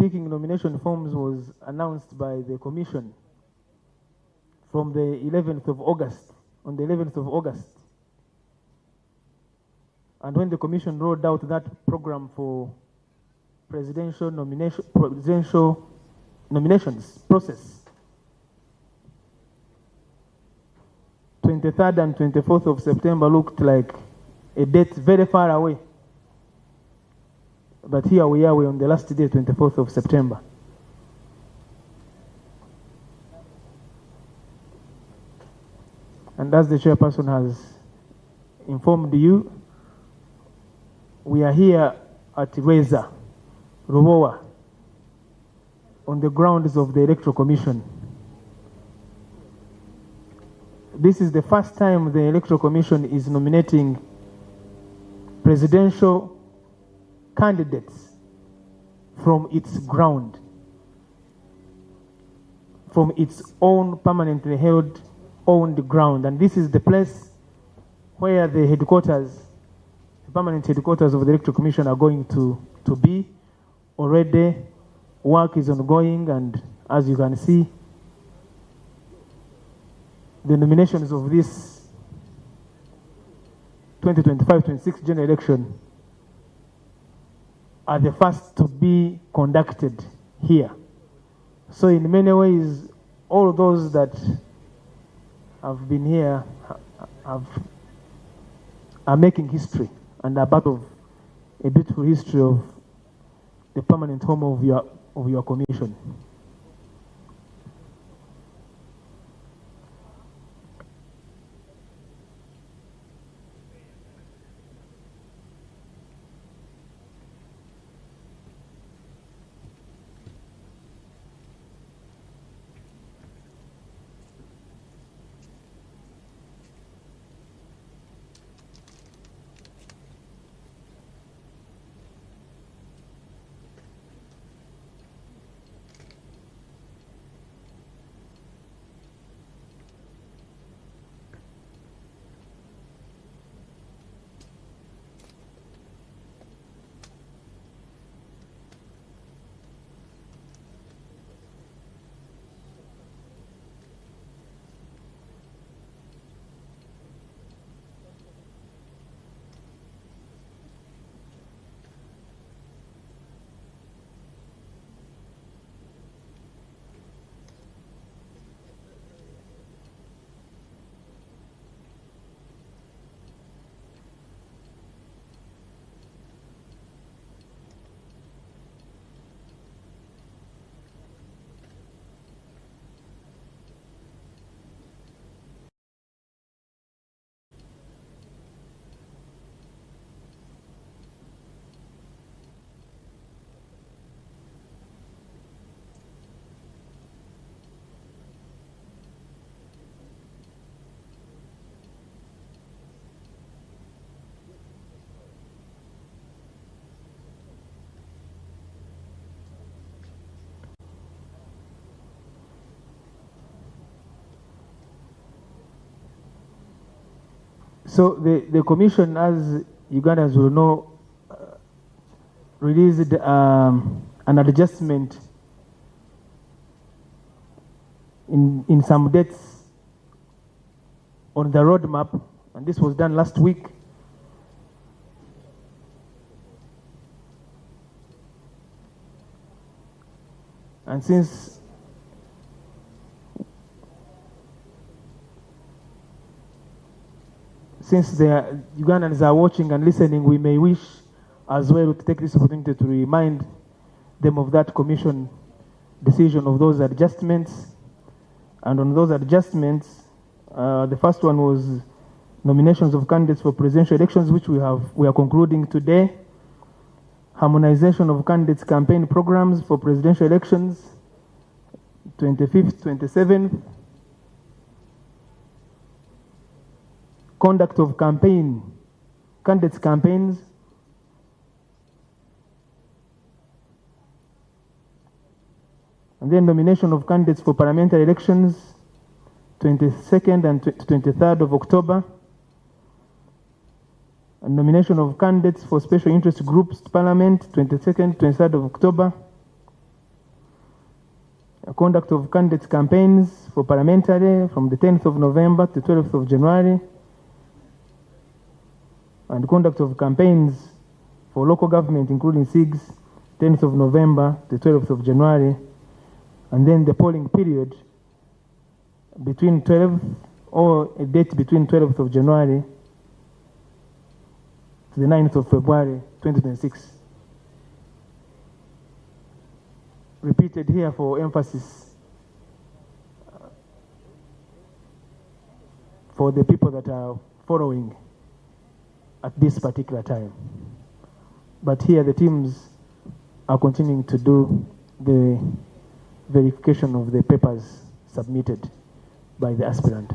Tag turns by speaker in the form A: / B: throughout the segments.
A: picking nomination forms was announced by the Commission from the 11th of August, on the 11th of August. And when the Commission rolled out that program for presidential nominations process, 23rd and 24th of September looked like a date very far away. But here we are, we're on the last day, 24th of September. And as the chairperson has informed you, we are here at Reza, Rubowa, on the grounds of the Electoral Commission. This is the first time the Electoral Commission is nominating presidential candidates from its ground, from its own permanently held, owned ground. And this is the place where the headquarters, the permanent headquarters of the Electoral Commission are going to be. Already work is ongoing, and as you can see, the nominations of this 2025-26 general election are the first to be conducted here. So in many ways, all those that have been here are making history and are part of a beautiful history of the permanent home of your commission. So the commission, as Ugandans will know, released an adjustment in some dates on the roadmap, and this was done last week. And since the Ugandans are watching and listening, we may wish as well to take this opportunity to remind them of that commission decision of those adjustments. And on those adjustments, the first one was nominations of candidates for presidential elections, which we are concluding today. Harmonization of candidates' campaign programs for presidential elections, 25th, 27th. Conduct of candidates' campaigns. And then nomination of candidates for parliamentary elections, 22nd and 23rd of October. And nomination of candidates for special interest groups to Parliament, 22nd, 23rd of October. Conduct of candidate campaigns for parliamentary from the 10th of November to 12th of January, and conduct of campaigns for local government, including SIGs, 10th of November to 12th of January, and then the polling period between 12th or a date between 12th of January to the 9th of February 2026. Repeated here for emphasis for the people that are following at this particular time. But here the teams are continuing to do the verification of the papers submitted by the aspirant.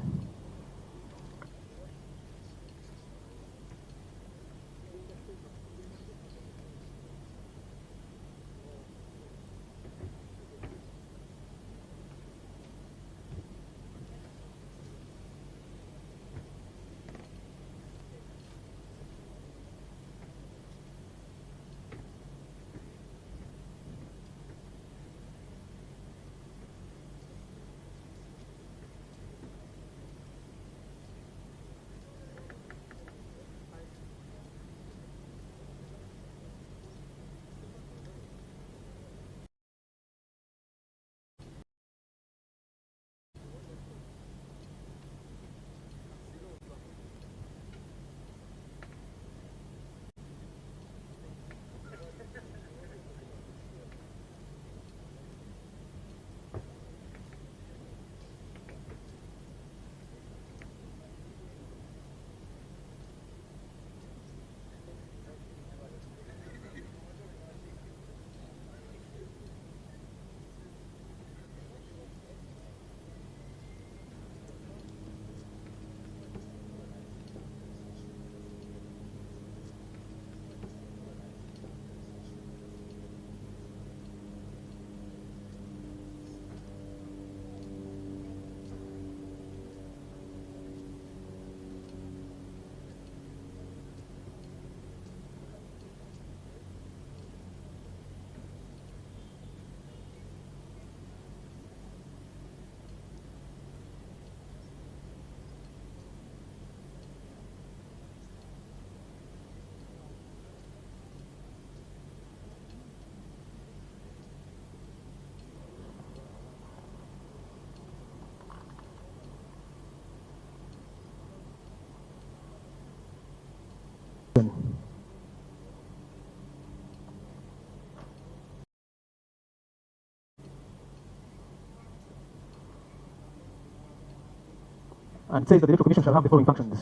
A: And it says that the Electoral Commission shall have the following functions: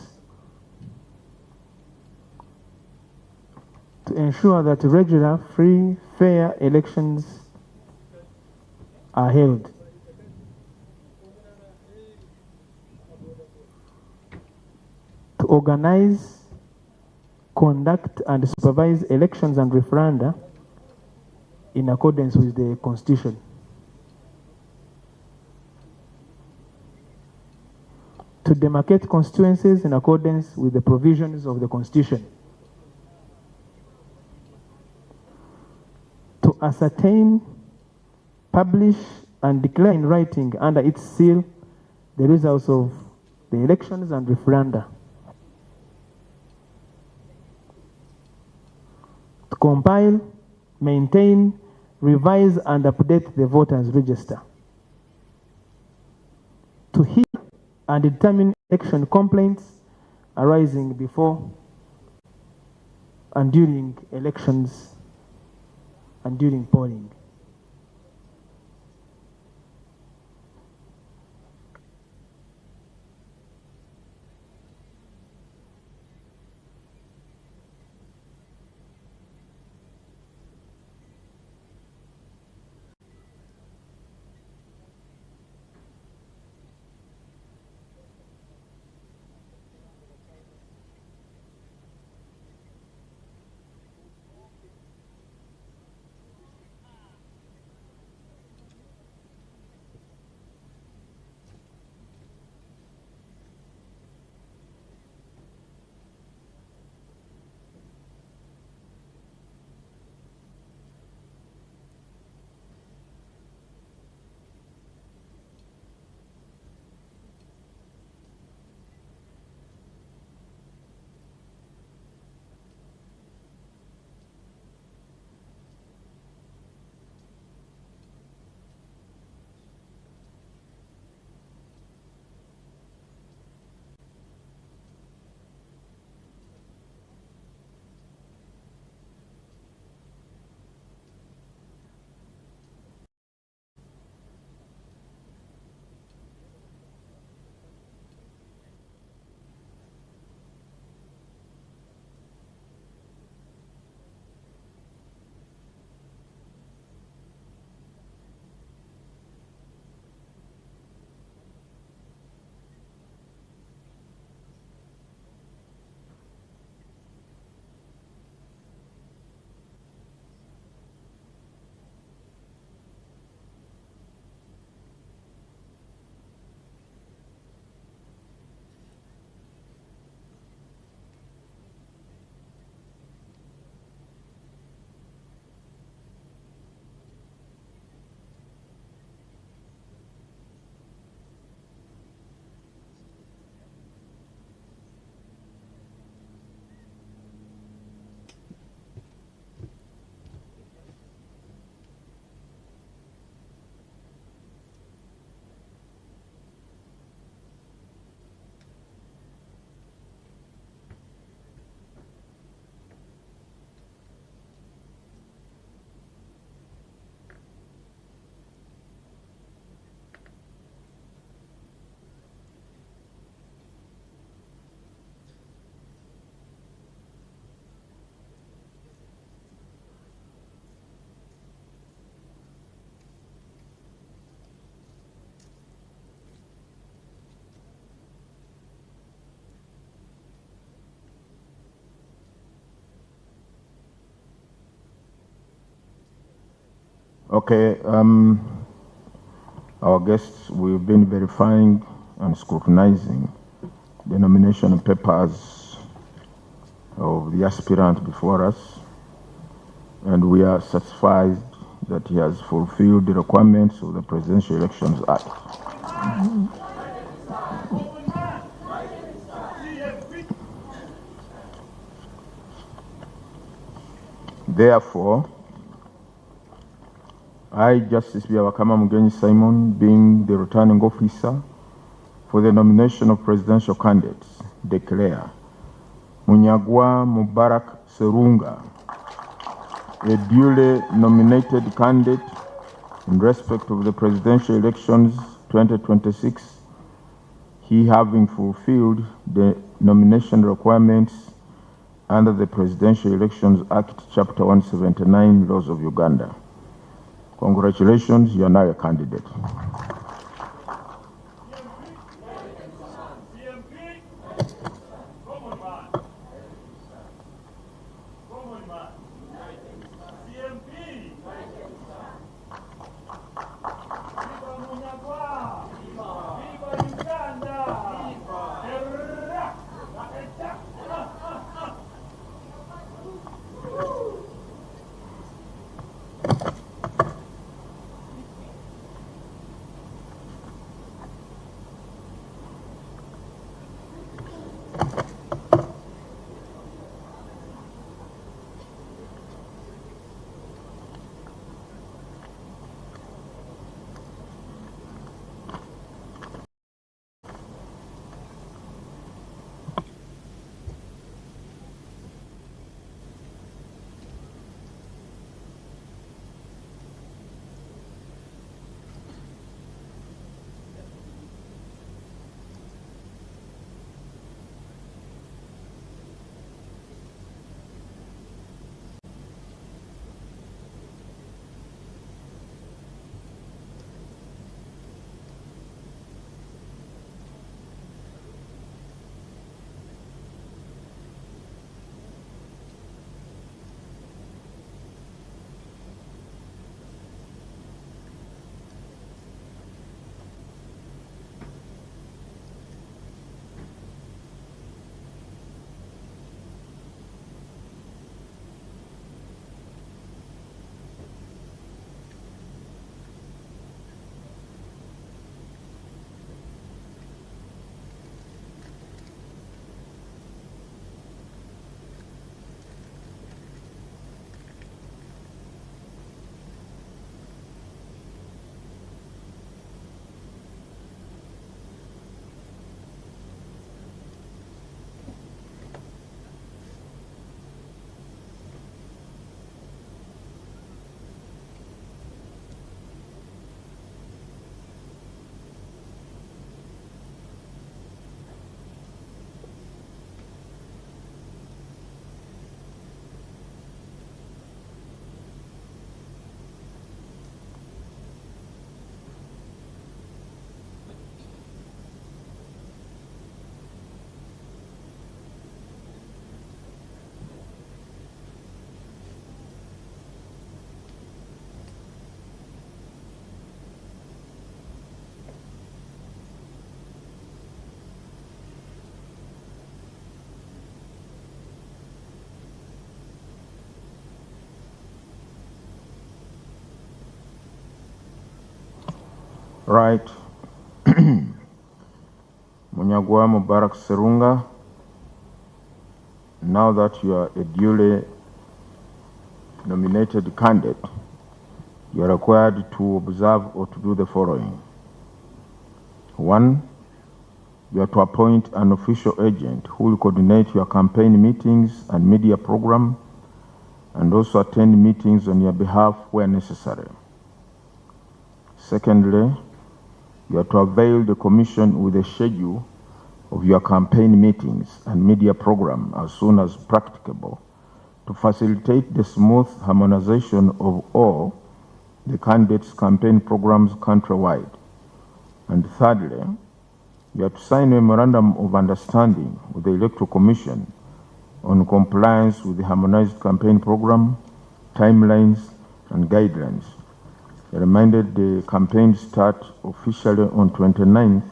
A: to ensure that regular, free, fair elections are held, to organize, conduct, and supervise elections and referenda in accordance with the Constitution, to demarcate constituencies in accordance with the provisions of the Constitution, to ascertain, publish, and declare in writing under its seal the results of the elections and referenda, to compile, maintain, revise, and update the voters' register, to hear and determine election complaints arising before and during elections and during polling.
B: Okay, our guests, we've been verifying and scrutinizing the nomination papers of the aspirant before us, and we are satisfied that he has fulfilled the requirements of the Presidential Elections Act. Therefore, I, Justice Byabakama Mugenyi Simon, being the returning officer for the nomination of presidential candidates, declare Munyagwa Mubarak Serunga a duly nominated candidate in respect of the presidential elections 2026, he having fulfilled the nomination requirements under the Presidential Elections Act, Chapter 179, Laws of Uganda. Congratulations, you are now a candidate. Right. Munyagwa Mubarak Serunga, now that you are a duly nominated candidate, you are required to observe or to do the following. 1, you are to appoint an official agent who will coordinate your campaign meetings and media program and also attend meetings on your behalf where necessary. Secondly, you are to avail the Commission with a schedule of your campaign meetings and media program as soon as practicable to facilitate the smooth harmonization of all the candidates' campaign programs countrywide. And thirdly, you are to sign a memorandum of understanding with the Electoral Commission on compliance with the harmonized campaign program, timelines, and guidelines reminded the campaign start officially on 29th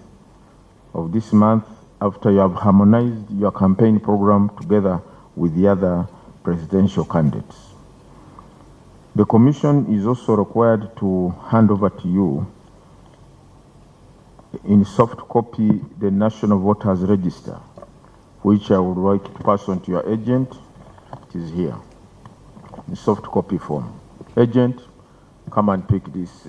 B: of this month after you have harmonized your campaign program together with the other presidential candidates. The Commission is also required to hand over to you in soft copy the National Voters Register, which I would like to pass on to your agent. It is here, in soft copy form. Agent, come and pick this.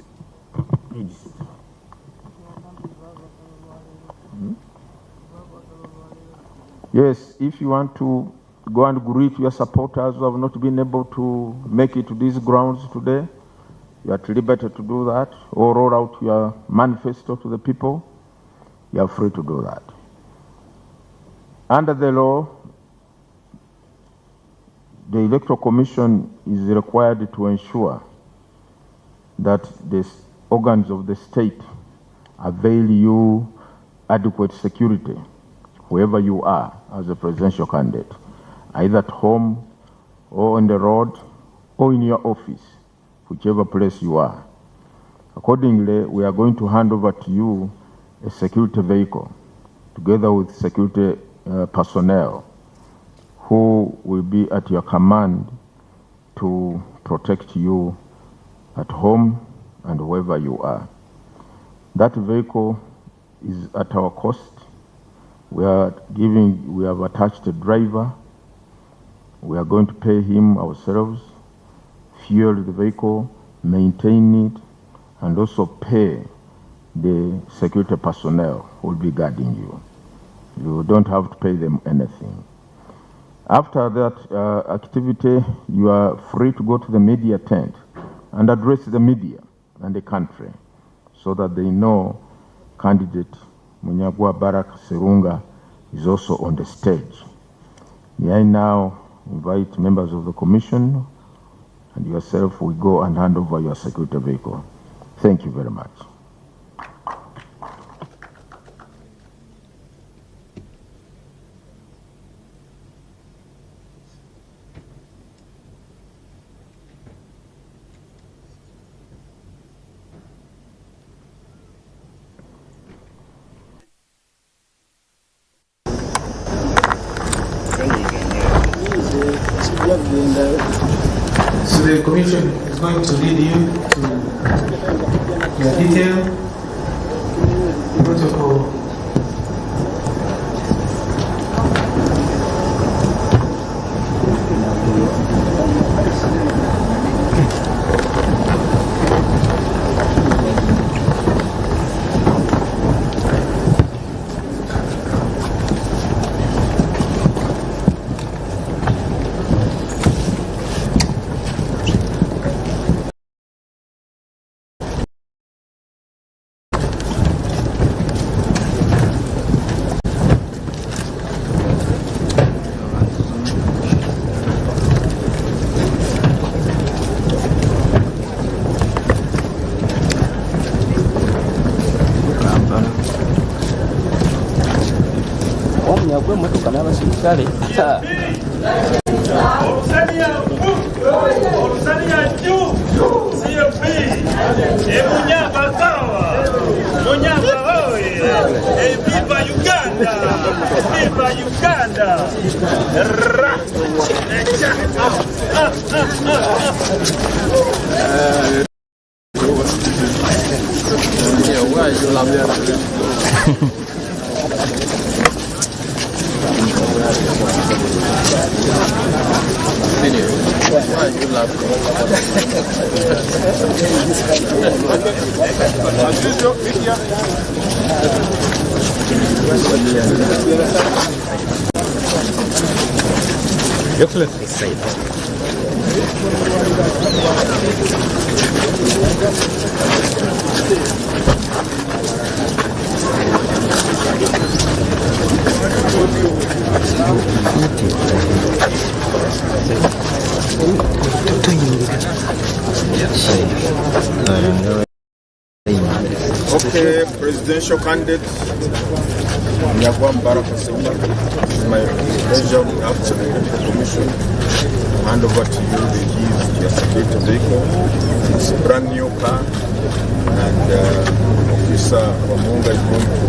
B: Yes, if you want to go and greet your supporters who have not been able to make it to these grounds today, you are at liberty to do that, or roll out your manifesto to the people. You are free to do that. Under the law, the Electoral Commission is required to ensure that the organs of the state avail you adequate security wherever you are as a presidential candidate, either at home or on the road or in your office, whichever place you are. Accordingly, we are going to hand over to you a security vehicle together with security personnel who will be at your command to protect you at home and wherever you are. That vehicle is at our cost. We have attached a driver. We are going to pay him ourselves, fuel the vehicle, maintain it, and also pay the security personnel who will be guarding you. You don't have to pay them anything. After that activity, you are free to go to the media tent and address the media and the country so that they know candidate Munyagwa Barak Serunga is also on the stage. May I now invite members of the Commission and yourself, we go and hand over your security vehicle. Thank you very much.
A: So the Commission is going to lead you to the detailed protocol.
C: Definitely safe.
B: Okay, presidential candidate Okuhamibwa It's my pleasure after the commission to hand over to you the keys to your security vehicle. It's a brand new car, and Officer Wamunga is going to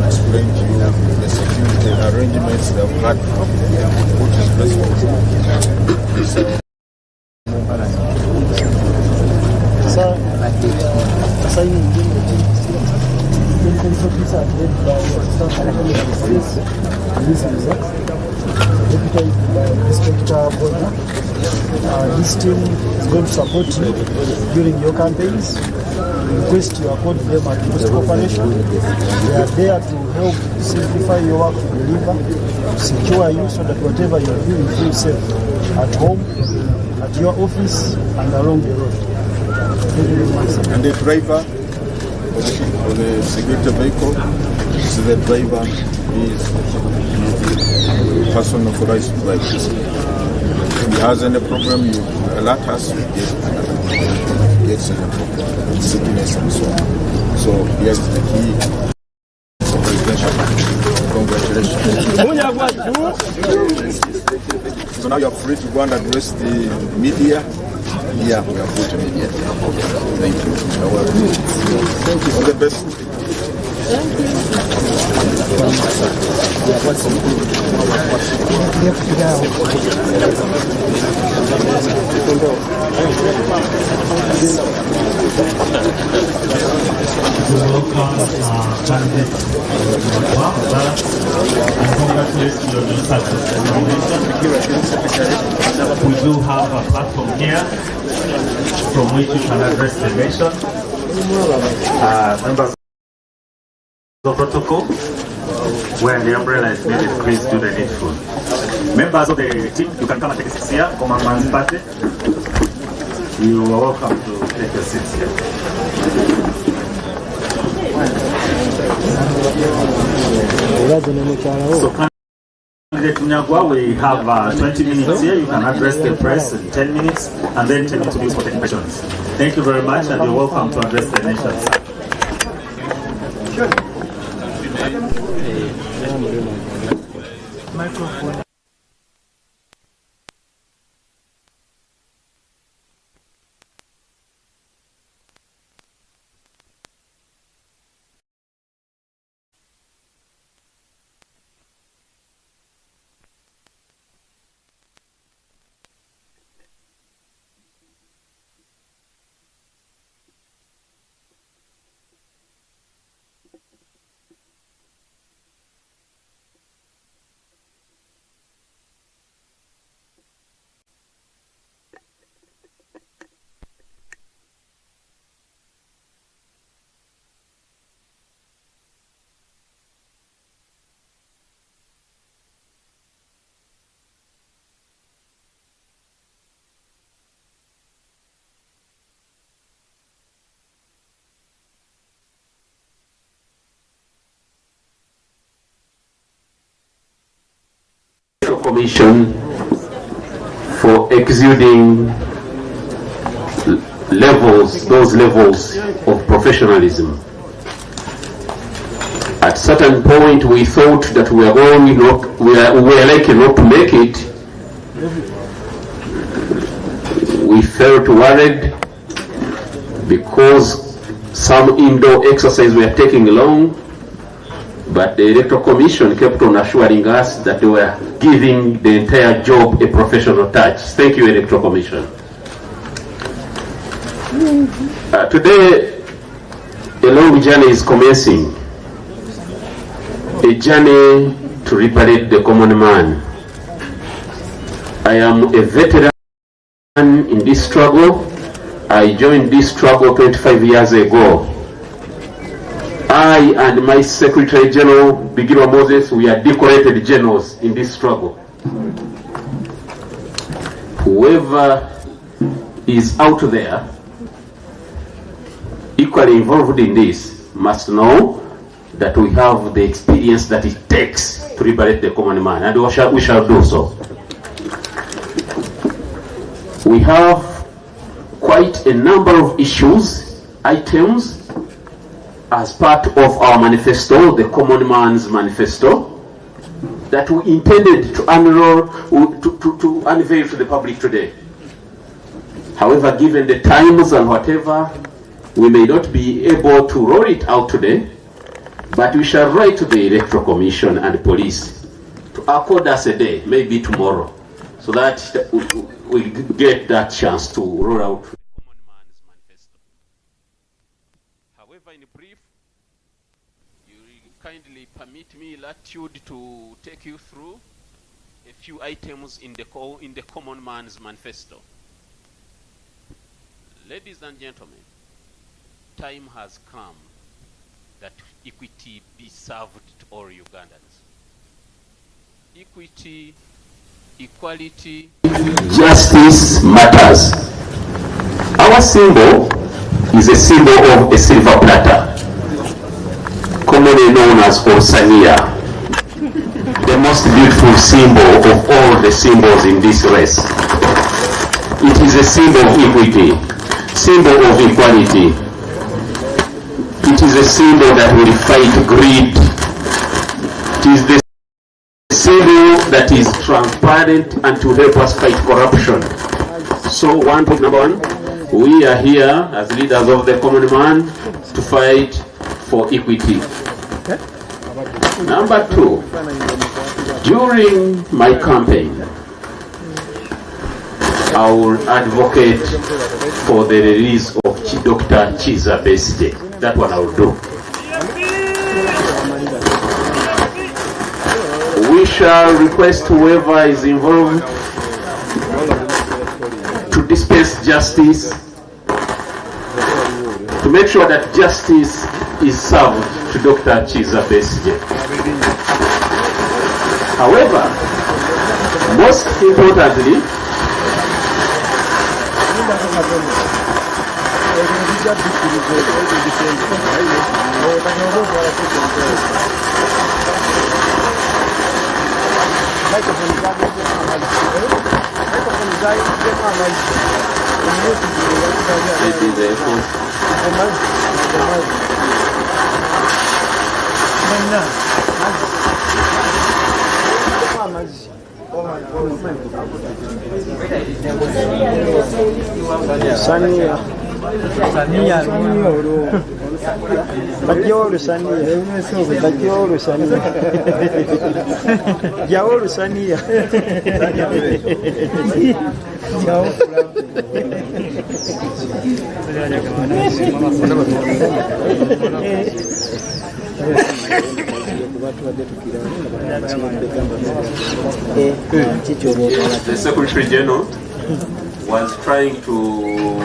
B: explain to you the security arrangements that we've had to put in place.
D: This team is going to support you during your campaigns. We request you accord them at most cooperation. They are there to help simplify your work, to deliver, to secure you so that whatever you do, you feel safe at home, at your office, and along the road. Thank you very much.
B: And the driver for the security vehicle, so the driver is the person authorized to drive this. If he has any problem, you alert us, we get any problem, sickness and so on. So here's the key for presidential. Congratulations. So now you are free to go and address the media. Yeah, we are free to media. Thank you. Thank you. All the best. Thank you.
E: We do have a platform here from which you can address the nation. Members of protocol, where the umbrella is needed, please do the needful. Members of the team, you can come and take a seat here. Commandant's party, you are welcome to take your seats here. So, Candidate Munyagwa, we have 20 minutes here. You can address the press in 10 minutes, and then 10 minutes to use for taking questions. Thank you very much, and you're welcome to address the nation.
A: Microphone.
F: Commission for exuding those levels of professionalism. At certain point we thought that we were likely not to make it. We felt worried because some indoor exercise were taking long. But the Electoral Commission kept on assuring us that they were giving the entire job a professional touch. Thank you, Electoral Commission. Today, a long journey is commencing. A journey to reparate the common man. I am a veteran in this struggle. I joined this struggle 25 years ago. I and my Secretary General, Bigirwa Moses, we are decorated generals in this struggle. Whoever is out there equally involved in this must know that we have the experience that it takes to liberate the common man, and we shall do so. We have quite a number of issues, items as part of our manifesto, the Common Man's Manifesto, that we intended to unveil to the public today. However, given the times and whatever, we may not be able to roll it out today, but we shall write to the Electoral Commission and police to accord us a day, maybe tomorrow, so that we get that chance to roll out the Common Man's Manifesto. However, in brief, you kindly permit me latitude to take you through a few items in the Common Man's Manifesto. Ladies and gentlemen, time has come that equity be served to all Ugandans. Equity, equality, justice matters. Our symbol is a symbol of a silver platter, commonly known as Osania, the most beautiful symbol of all the symbols in this race. It is a symbol of equity, symbol of equality. It is a symbol that will fight greed. It is the symbol that is transparent and to help us fight corruption. So point number one, we are here as leaders of the common man to fight for equity. Number two, during my campaign, I will advocate for the release of Dr. Chiza Besije. That one I will do. We shall request whoever is involved to dispense justice, to make sure that justice is served to Dr. Chiza Besije. However, most importantly, the Secretary General was trying to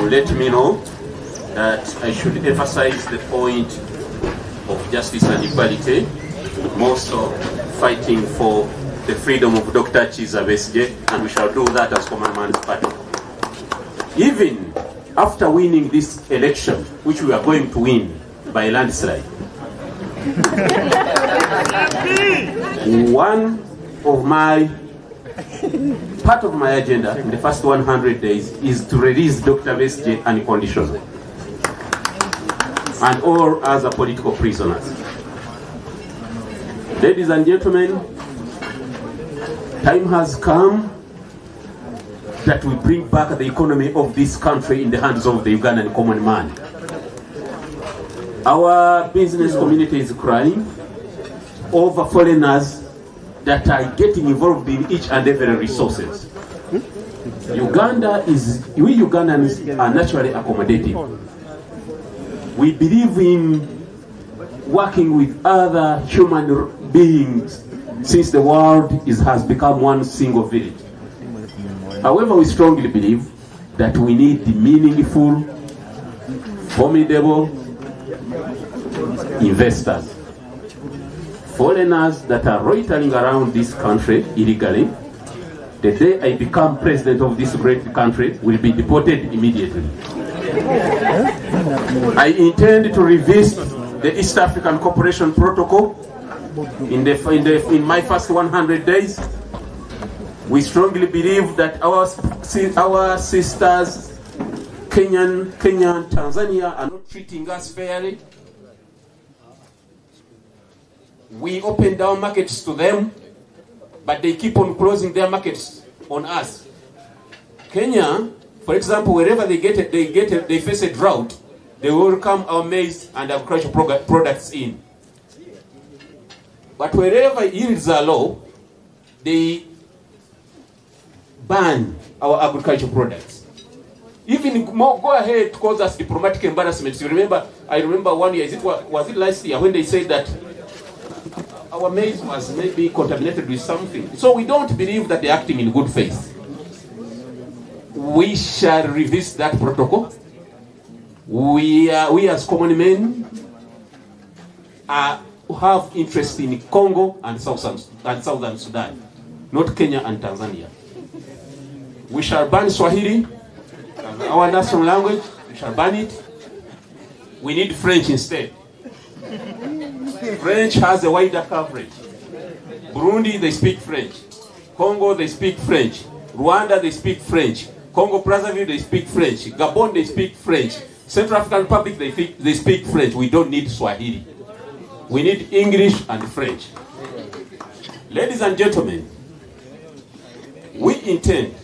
F: let me know that I should emphasize the point of justice and equality, more so fighting for the freedom of Dr. Chiza Besije, and we shall do that as Common Man's Party. Even after winning this election, which we are going to win by landslide, part of my agenda in the first 100 days is to release Dr. Besije unconditionally and all other political prisoners. Ladies and gentlemen, time has come that we bring back the economy of this country in the hands of the Ugandan common man. Our business community is crying over foreigners that are getting involved in each and every resources. We Ugandans are naturally accommodating. We believe in working with other human beings since the world has become one single village. However, we strongly believe that we need meaningful, formidable investors. Foreigners that are loitering around this country illegally, the day I become president of this great country, will be deported immediately. I intend to revisit the East African Cooperation Protocol in my first 100 days. We strongly believe that our sisters, Kenya, Tanzania, are not treating us fairly. We opened our markets to them, but they keep on closing their markets on us. Kenya, for example, wherever they face a drought, they welcome our maize and agricultural products in. But wherever yields are low, they ban our agricultural products. Even more, go ahead to cause us diplomatic embarrassments. You remember? I remember 1 year. Was it last year when they said that our maize was maybe contaminated with something? So we don't believe that they're acting in good faith. We shall revisit that protocol. We as common men have interest in Congo and Southern Sudan, not Kenya and Tanzania. We shall ban Swahili, our national language. We shall ban it. We need French instead. French has a wider coverage. Burundi, they speak French. Congo, they speak French. Rwanda, they speak French. Congo Brazzaville, they speak French. Gabon, they speak French. Central African Republic, they speak French. We don't need Swahili. We need English and French. Ladies and gentlemen, we intend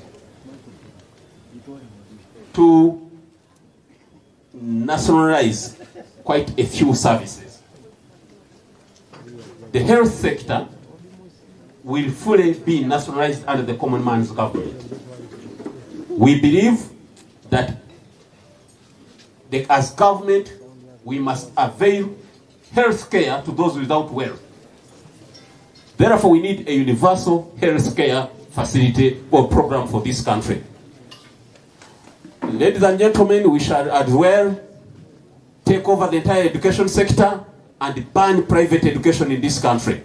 F: to nationalize quite a few services. The health sector will fully be nationalized under the common man's government. We believe that as government, we must avail health care to those without wealth. Therefore, we need a universal health care facility or program for this country. Ladies and gentlemen, we shall as well take over the entire education sector and ban private education in this country.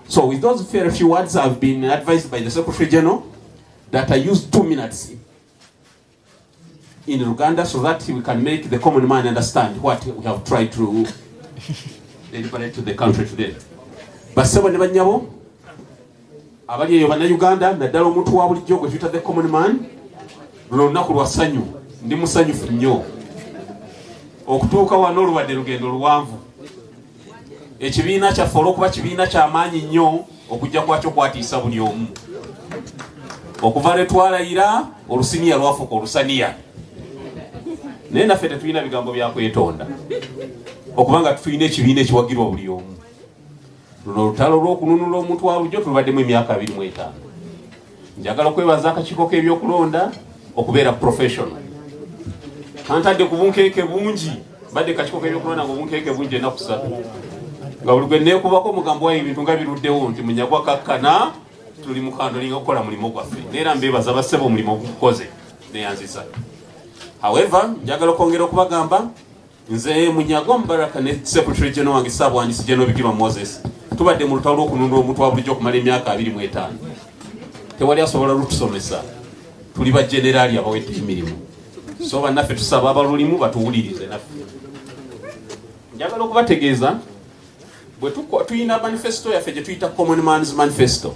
F: So with those very few words, I've been advised by the Secretary General that I use 2 minutes in Uganda so that we can make the common man understand what we have tried to deliver to the country today. Basebo ne banyabo abali eyo bana Uganda naddala omuntu wa bulijjo gwe tuyita the common man luno lunaku lwa ssanyu ndi musanyufu nnyo okutuuka wano olubadde lugendo luwanvu ekibiina kyaffe olw'okuba kibiina ky'amaanyi nnyo okujja kwakyo kwatiisa buli omu okuva lwe twalayira olusiniya lwafuuka olusaniya naye naffe tetulina bigambo bya kwetonda okubanga tulina ekibiina ekiwagirwa buli omu. Luno olutalo lw'okununula omuntu wa bulijjo tulubaddemu emyaka 25. Njagala okwebaza akakiiko k'ebyokulonda okubeera professional. Kantadde ku bunkeeke bungi badde kakiiko k'ebyokulonda ng'obunkeeke bungi ennaku 3 nga buli gwe neekubako omugambo wayo ebintu nga biruddewo nti munyagwa kakkana tuli mu kandolinga okukola mulimu gwaffe. Neera mbeebaza bassebo omulimu ogukoze neyanzisa. However, njagala okwongera okubagamba nze Munyago Mbaraka ne Secretary General wange Ssaabawandiisi General Bigirwa Moses tubadde mu lutalo lw'okununula omuntu wa bulijjo okumala emyaka 25. Tewali asobola lutusomesa. Tuli ba generali abawedde emirimu. So bannaffe tusaba abalulimu batuwulirize naffe. Njagala okubategeeza bwe tuyina manifesto yaffe gye tuyita Common Man's Manifesto.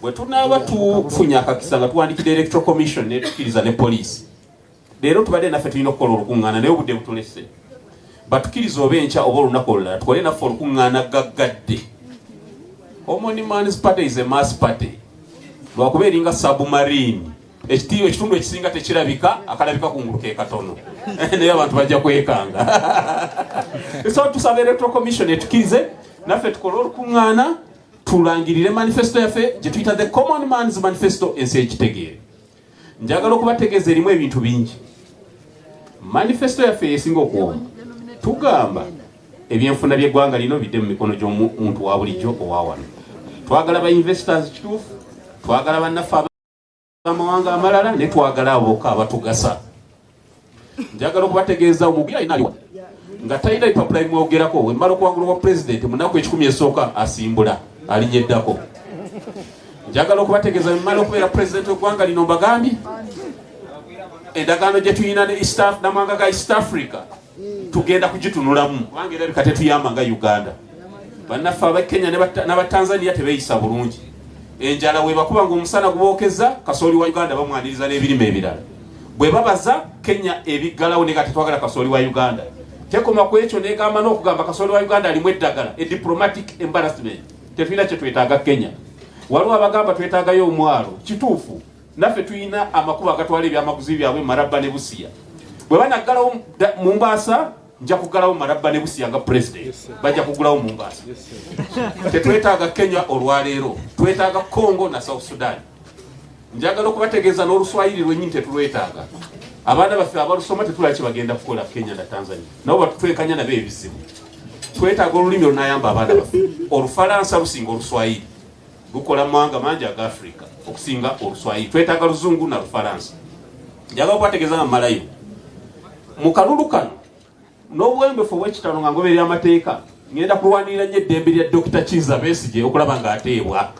F: Bwe tunaaba tufunye akakisa nga tuwandikira Electoral Commission ne tukkiriza ne poliisi. Leero tubadde naffe tulina okukola olukuŋŋaana naye obudde butulese. Batukiriza oba enkya oba olunaku olulala tukole naffe olukuŋŋaana gaggadde. Common Man's Party is a mass party. Lwakuba eringa submarine. Ekitundu ekisinga tekirabika akalabika kungulu ke katono. Naye abantu bajja kwekanga. So tusaba Electoral Commission etukirize naffe tukole olukuŋŋaana tulangirire manifesto yaffe gye tuyita the Common Man's Manifesto ensi ekitegeere. Njagala okubategeeza erimu ebintu bingi. Manifesto yaffe yesinga okuwoma. Tugamba ebyenfuna by'eggwanga lino bidde mu mikono gy'omuntu wa bulijjo owa wano. Twagala ba investors kituufu, twagala bannaffe ab'amawanga amalala ne twagala abokka abatugasa. Njagala okubategeeza omugira alina aliwa nga talina lipapula limwogerako bwe mmala okuwangulwa pulezidenti mu nnaku 10 esooka asimbula alinyeddako. Njagala okubategeeza mmala okubeera pulezidenti w'eggwanga lino mbagambye endagaano gye tulina ne n'amawanga ga East Africa tugenda kugitunulamu kubanga erabika tetuyamba nga Uganda. Bannaffe aba Kenya n'Abatanzania tebeeyisa bulungi. Enjala bwe bakuba ng'omusana gubookeza kasooli wa Uganda bamwaniriza n'ebirime ebirala. Bwe babaza Kenya ebiggalawo ne kati twagala kasooli wa Uganda. tekoma kwekyo negamba n'okugamba Kasolo wa Uganda alimu eddagala a diplomatic embarrassment tetulina kye twetaaga Kenya. Waliwo abagamba twetaagayo omwalo kituufu naffe tulina amakubo agatwala ebyamaguzi byabwe Maraba ne Busia. Bwe banaggalawo Mombasa nja kuggalawo Maraba ne Busia nga president bajja kuggulawo Mombasa. Tetwetaaga Kenya olwaleero twetaaga Congo na South Sudan. Njagala okubategeeza n'Oluswayiri lwennyini tetulwetaaga. Abaana baffe abalusoma tetulaba kye bagenda kukola Kenya na Tanzania nabo batutwekanya nabo ebizibu. Twetaaga olulimi olunayamba abaana baffe. Olufalansa lusinga Oluswayiri lukola mawanga mangi aga Africa okusinga Oluswayiri. Twetaaga Luzungu na Lufalansa. Njagala okubategeeza nga mmalayo mu kalulu kano n'obuwembefu obw'ekitalo nga ngoberera amateeka ngenda kulwanirira nnyo eddembe lya Dr. Kiza Besigye okulaba ng'ateebwa.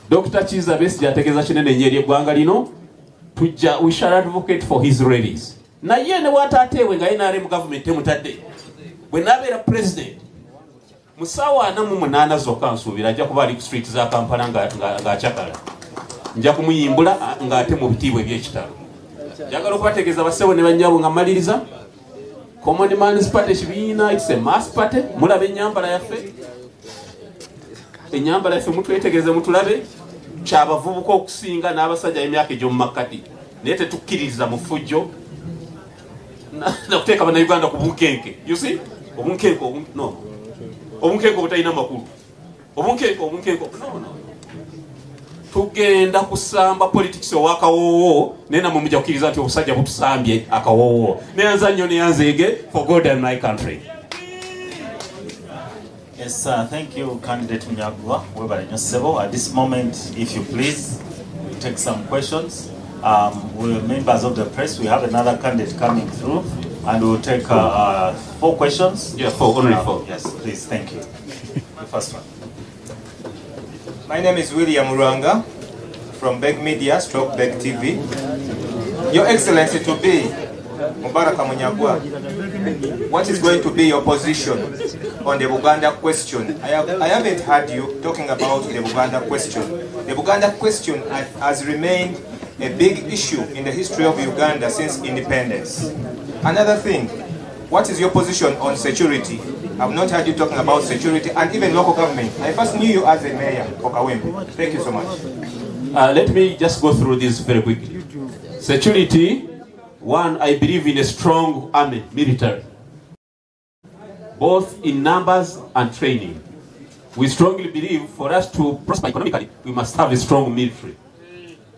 F: Dr. Kiza Besigye ategeeza kinene nnyo eri eggwanga lino. We shall advocate for his release. Na ye ne watatewe nga NRM government emutadde. Bwe nabeera president musawa 48 zokka nsuubira ajja kuba ali ku street za Kampala ng'akyakala. Nja kumuyimbula ng'ate mu bitiibwa eby'ekitalo. Njagala okubategeeza bassebo ne bannyabo nga mmaliriza. Common Man's Party kibiina, it's a mass party. Mulabe ennyambala yaffe. Ennyambala yaffe mutwetegereze mutulabe. Kyabavubuka okusinga n'abasajja emyaka egy'omu makkati. Naye tetukkiririza mu ffujjo nakuteeka bannayuganda ku bunkenke. You see? Obunkenke no. Obunkenke obutalina makulu. Obunkenke no. Tugenda kusamba politics owakawoowo naye namwe mujja kukkiriza nti obusajja butusambye akawoowo. Neyanza nnyo neyanzeege for God and my country.
E: Yes, thank you, Candidate Munyagwa. At this moment, if you please, we'll take some questions. We're members of the press. We have another candidate coming through, and we'll take 4 questions.
F: Yeah, 4, only 4.
E: Yes, please, thank you. The first one.
G: My name is William Uranga from Beg Media, Beg TV. Your Excellency to be Mubaraka Munyagwa, what is going to be your position on the Buganda question? I haven't heard you talking about the Buganda question. The Buganda question has remained a big issue in the history of Uganda since independence. Another thing, what is your position on security? I've not heard you talking about security and even local government. I first knew you as a mayor of Kawempe. Thank you so much.
F: Let me just go through this very quickly. Security. One, I believe in a strong army, military, both in numbers and training. We strongly believe for us to prosper economically, we must have a strong military.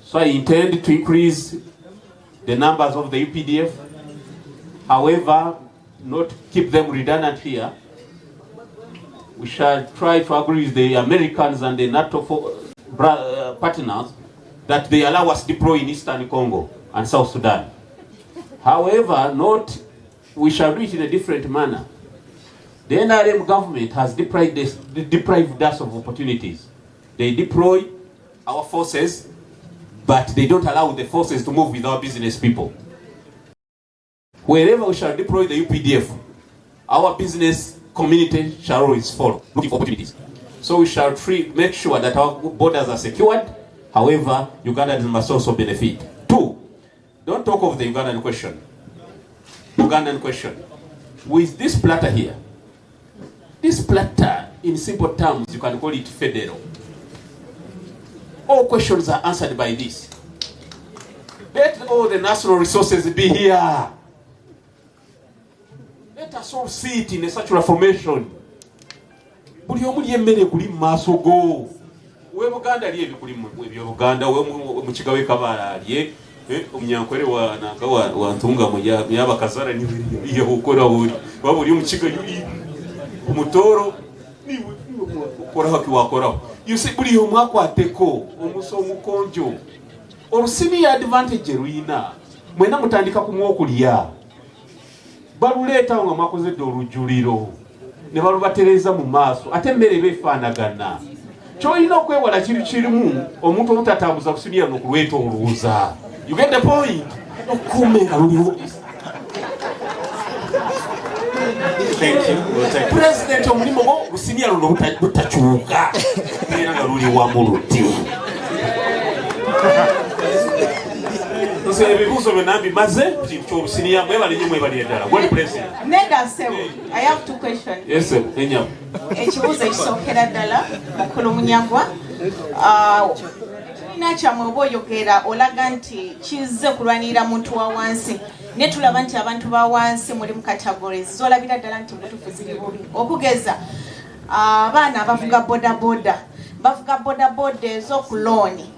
F: So I intend to increase the numbers of the UPDF, however, not keep them redundant here. We shall try to agree with the Americans and the NATO partners that they allow us to deploy in Eastern Congo and South Sudan. However, we shall do it in a different manner. The NRM government has deprived us of opportunities. They deploy our forces, but they don't allow the forces to move with our business people. Wherever we shall deploy the UPDF, our business community shall always follow, looking for opportunities. So we shall make sure that our borders are secured. However, Ugandans must also benefit. 2, don't talk of the Ugandan question. Ugandan question. With this platter here, this platter, in simple terms, you can call it federal. All questions are answered by this. Let all the national resources be here. Let us all see it in such a formation. Buli omuli emmere kuli mu maaso go. We Buganda ali ebikuli mu Buganda, we mu kigawe Kabaala ali omunyankwere wa ntunga mu yaba kazara ni ye ukora buri waburi mu kiga umutoro ni ukora haki wakora. You see buli omwako ateko omuso mukonjo. Orusini advantage ruina. Mwena mutandika kumwokulya. Baluleta nga mwakoze olujuliro. Ne balubatereza mu maaso ate mmere befaanagana. Kyolina okwewala kirimu omuntu omutatambuza kusinira nokulweta oluuza. You get the point? Okumera luliwo.
E: Thank you. We'll take
F: President omulimo go kusinira luno butakyuka. Era nga luli wa muluti. nze ebibuuzo byonna mbimaze kyobusiniya mwebale nnyo mwebali eddala gwali president
H: Neda Sebo, I have 2 questions.
F: yes enyamu
H: Ekibuuzo ekisookera ddala Mukuru Munyagwa nakyamwe oba oyogera olaga nti kizze kulwanirira muntu wa wansi ne tulaba nti abantu ba wansi muli mu categories zolabira ddala nti mutufu ziri bubi okugeza abaana abavuga bodaboda ezo ku looni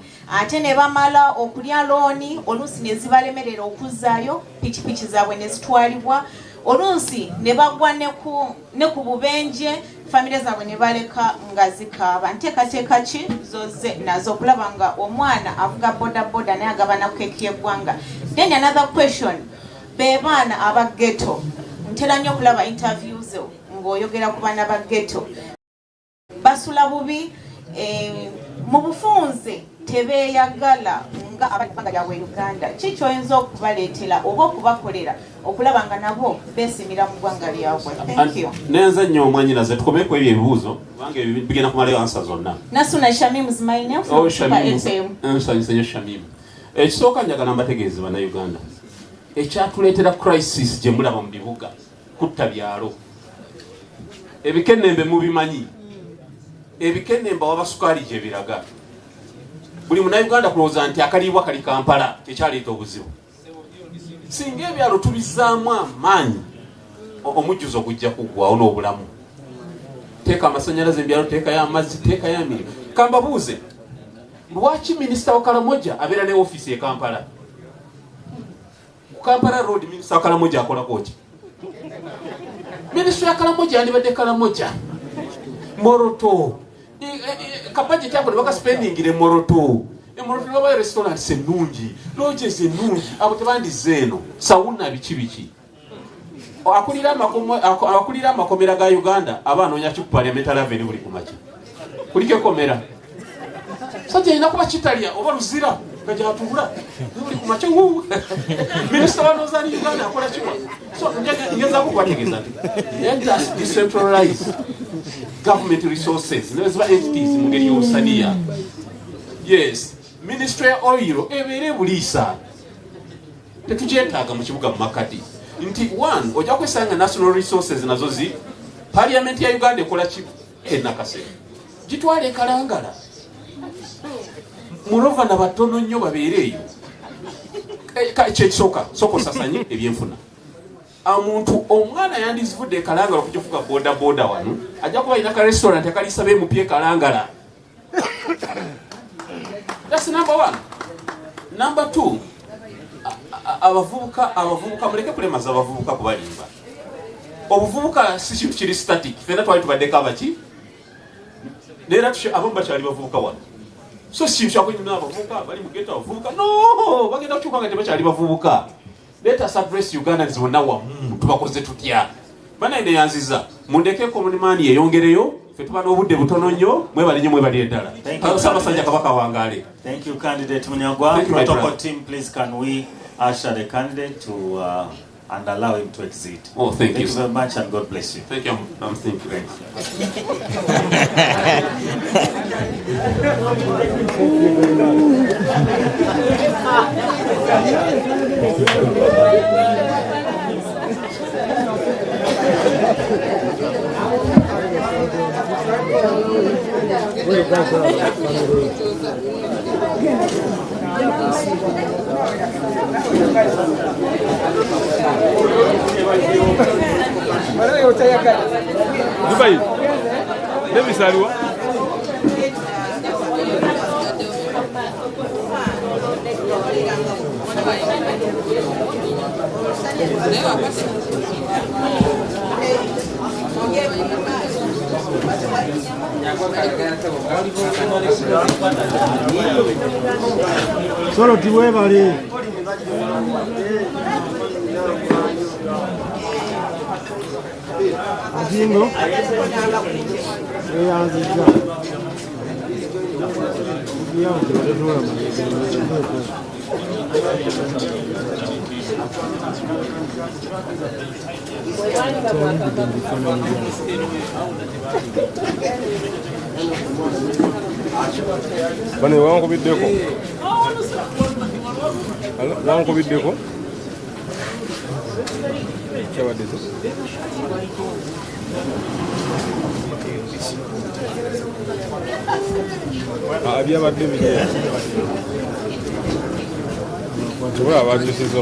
H: ate ne bamala okulya looni oluusi ne zibalemerera okuzaayo pikipiki zaabwe ne zitwalibwa oluusi ne bagwa ne ku bubenje famire zaabwe ne baleka nga zikaaba nteekateeka ki zoze nazo okulaba nga omwana avuga bodaboda naye agabana keeki y'eggwanga. Then another question, be baana aba ghetto ntera nnyo okulaba interviews ng'oyogera ku baana ba ghetto basula bubi mu bufunze tebeeyagala nga ababbanga lyabwe Uganda. Ki kyoyinza okubaleetera oba okubakolera okulaba nga nabo beesimira mu ggwanga lyabwe? Thank you.
F: Nenze nnyo omwanyinaze tukomeko ebyo ebibuuzo kubanga bigenda kumalayo ansa zonna.
H: Nasuna Shamim is my name from StarTimes.
F: Nsanyusenyo Shamim. Ekisooka njagala mbategeeze bannayuganda ekyatuleetera crisis gye mulaba mu bibuga kutta byalo ebikenembe mubimanyi ebikenembe wabasukaali gye biraga buli munnayuganda kulowooza nti akaliibwa kali Kampala tekyaleeta obuzibu singa ebyalo tubizzaamu amaanyi omujjuzo gujja kuggwawo n'obulamu teeka amasanyalaze mu byalo teekayo amazzi teekayo emirimu kambabuuze lwaki minisita wa Karamoja abeera ne ofiisi e Kampala ku Kampala road minisita wa Karamoja akolako ki minisita ya Karamoja yandibadde Karamoja Moroto kabajeti yako ne bakaspendingire Moroto Moroto laba restaurant ennungi lodges ennungi abo tebandize eno sawuna biki akulira amakomera ga Uganda abanoonya ki ku parliamentary avenue buli kumakya kuliko komera sajja ina kuba kitalya oba luzira gajatula buli kumakya minisita wa Northern Uganda akola kimwa so ngeza kubategeza nti just decentralize government resources neziba entities mu ngeri y'obusaniya. Yes, ministry ya oil ebeere buliisa tetugyetaaga mu kibuga mu Makati nti one ojja kwesanga national resources nazo zi parliament ya Uganda ekola ki enakase gitwale Kalangala mulova na batono nnyo babeere eyo kyekisooka soko sasanyi ebyenfuna omuntu omwana yandizivudde Kalangala okukifuka boda wano ajja kuba ina ka restaurant akalisabe mupye Kalangala. That's number 1. Number 2, abavubuka muleke kulemaza abavubuka kubalimba. Obuvubuka si kintu kiri static. Fena twali tubaddeko abaki neera abamu bakyali bavubuka wano. So si kintu kyakunyuma abavubuka bali mu ghetto abavubuka no bagenda kukyuka nga tebakyali bavubuka. Let us address Ugandans bonna wamu tubakoze tutya bana ine yanziza mundeke komunimani yeyongereyo fe tuba n'obudde butono nnyo mwebali nnyo mwebali eddala Ssaabasajja Kabaka wangaale.
E: Thank you candidate Munyagwa. Protocol team, please can we usher the candidate to and allow him to exit.
F: Oh, thank you
E: very much and God bless you.
F: Thank you. Thank you.
I: Dubai, Devi Salwa.
D: Solo ti vuoi valere. Jingo.
I: Bane wangu bideko. Wankubiddeko. Kyabaddezo. Byabadde bigera. Watu baba bakyusizza.